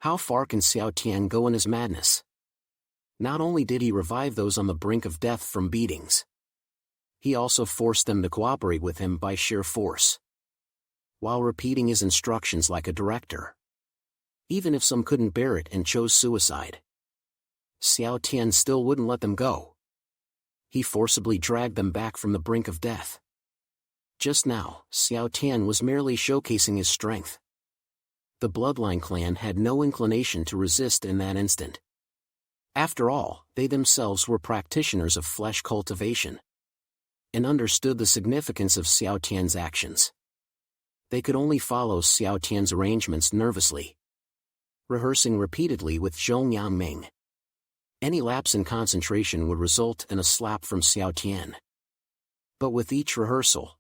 How far can Xiao Tian go in his madness? Not only did he revive those on the brink of death from beatings, he also forced them to cooperate with him by sheer force, while repeating his instructions like a director. Even if some couldn't bear it and chose suicide, Xiao Tian still wouldn't let them go. He forcibly dragged them back from the brink of death. Just now, Xiao Tian was merely showcasing his strength. The Bloodline clan had no inclination to resist in that instant. After all, they themselves were practitioners of flesh cultivation, and understood the significance of Xiao Tian's actions. They could only follow Xiao Tian's arrangements nervously, rehearsing repeatedly with Zhong Yangming. Any lapse in concentration would result in a slap from Xiao Tian. But with each rehearsal,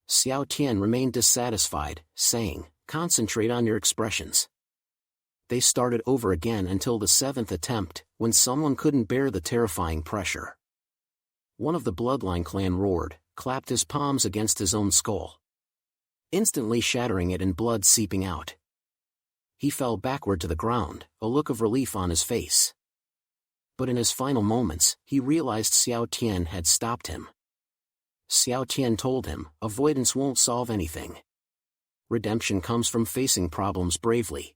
Xiao Tian remained dissatisfied, saying, "Concentrate on your expressions." They started over again until the 7th attempt, when someone couldn't bear the terrifying pressure. One of the Bloodline clan roared, clapped his palms against his own skull, instantly shattering it and blood seeping out. He fell backward to the ground, a look of relief on his face. But in his final moments, he realized Xiao Tian had stopped him. Xiao Tian told him, "Avoidance won't solve anything. Redemption comes from facing problems bravely."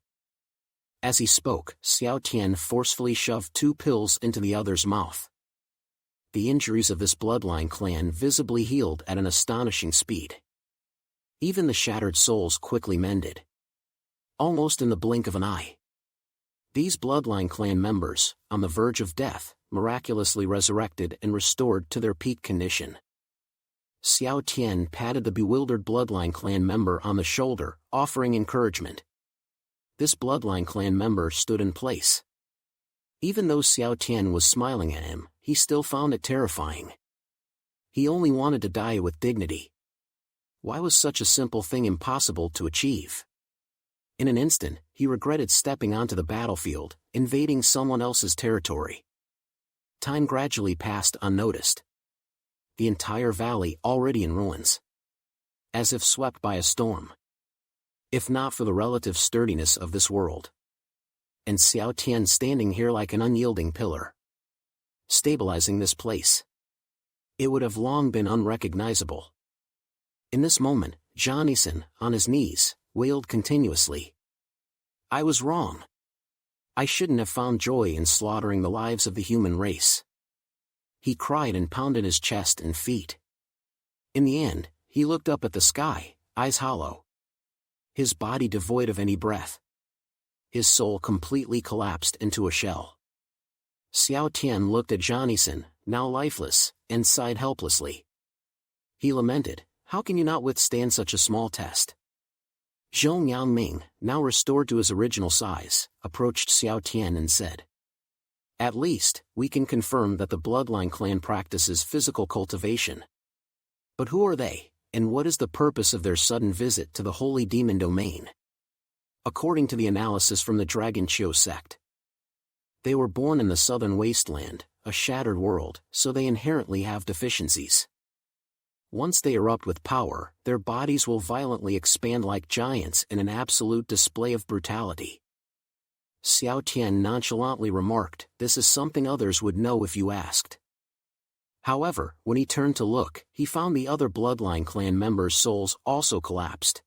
As he spoke, Xiao Tian forcefully shoved 2 pills into the other's mouth. The injuries of this Bloodline clan visibly healed at an astonishing speed. Even the shattered souls quickly mended, almost in the blink of an eye. These Bloodline clan members, on the verge of death, miraculously resurrected and restored to their peak condition. Xiao Tian patted the bewildered Bloodline clan member on the shoulder, offering encouragement. This Bloodline clan member stood in place. Even though Xiao Tian was smiling at him, he still found it terrifying. He only wanted to die with dignity. Why was such a simple thing impossible to achieve? In an instant, he regretted stepping onto the battlefield, invading someone else's territory. Time gradually passed unnoticed. The entire valley already in ruins, as if swept by a storm. If not for the relative sturdiness of this world, and Xiao Tian standing here like an unyielding pillar, stabilizing this place, it would have long been unrecognizable. In this moment, Johnnyson, on his knees, wailed continuously. "I was wrong. I shouldn't have found joy in slaughtering the lives of the human race." He cried and pounded his chest and feet. In the end, he looked up at the sky, eyes hollow, his body devoid of any breath. His soul completely collapsed into a shell. Xiao Tian looked at Johnnyson, now lifeless, and sighed helplessly. He lamented, "How can you not withstand such a small test?" Zhong Yangming, now restored to his original size, approached Xiao Tian and said, "At least, we can confirm that the Bloodline clan practices physical cultivation. But who are they, and what is the purpose of their sudden visit to the holy demon domain?" According to the analysis from the Dragon Chiu sect, they were born in the southern wasteland, a shattered world, so they inherently have deficiencies. Once they erupt with power, their bodies will violently expand like giants in an absolute display of brutality. Xiao Tian nonchalantly remarked, "This is something others would know if you asked." However, when he turned to look, he found the other Bloodline clan members' souls also collapsed.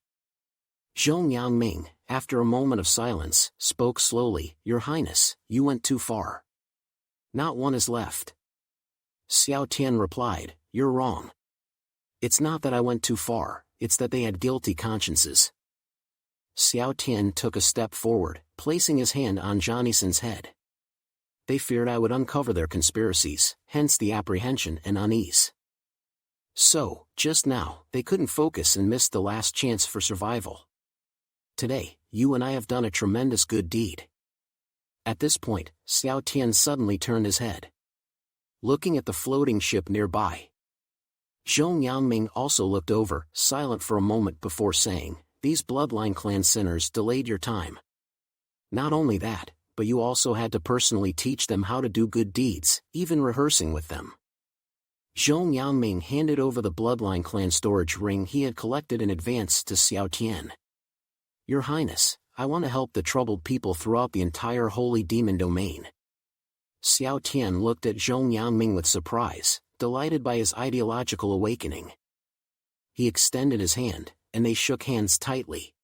Zhong Yangming, after a moment of silence, spoke slowly, "Your Highness, you went too far. Not one is left." Xiao Tian replied, "You're wrong. It's not that I went too far, it's that they had guilty consciences." Xiao Tian took a step forward, placing his hand on Johnnyson's head. They feared I would uncover their conspiracies, hence the apprehension and unease. So, just now, they couldn't focus and missed the last chance for survival. Today, you and I have done a tremendous good deed. At this point, Xiao Tian suddenly turned his head, looking at the floating ship nearby. Zhong Yangming also looked over, silent for a moment before saying, "These Bloodline clan sinners delayed your time. Not only that, but you also had to personally teach them how to do good deeds, even rehearsing with them." Zhong Yangming handed over the Bloodline clan storage ring he had collected in advance to Xiao Tian. "Your Highness, I want to help the troubled people throughout the entire holy demon domain. Xiao Tian looked at Zhong Yangming with surprise, delighted by his ideological awakening. He extended his hand, and they shook hands tightly.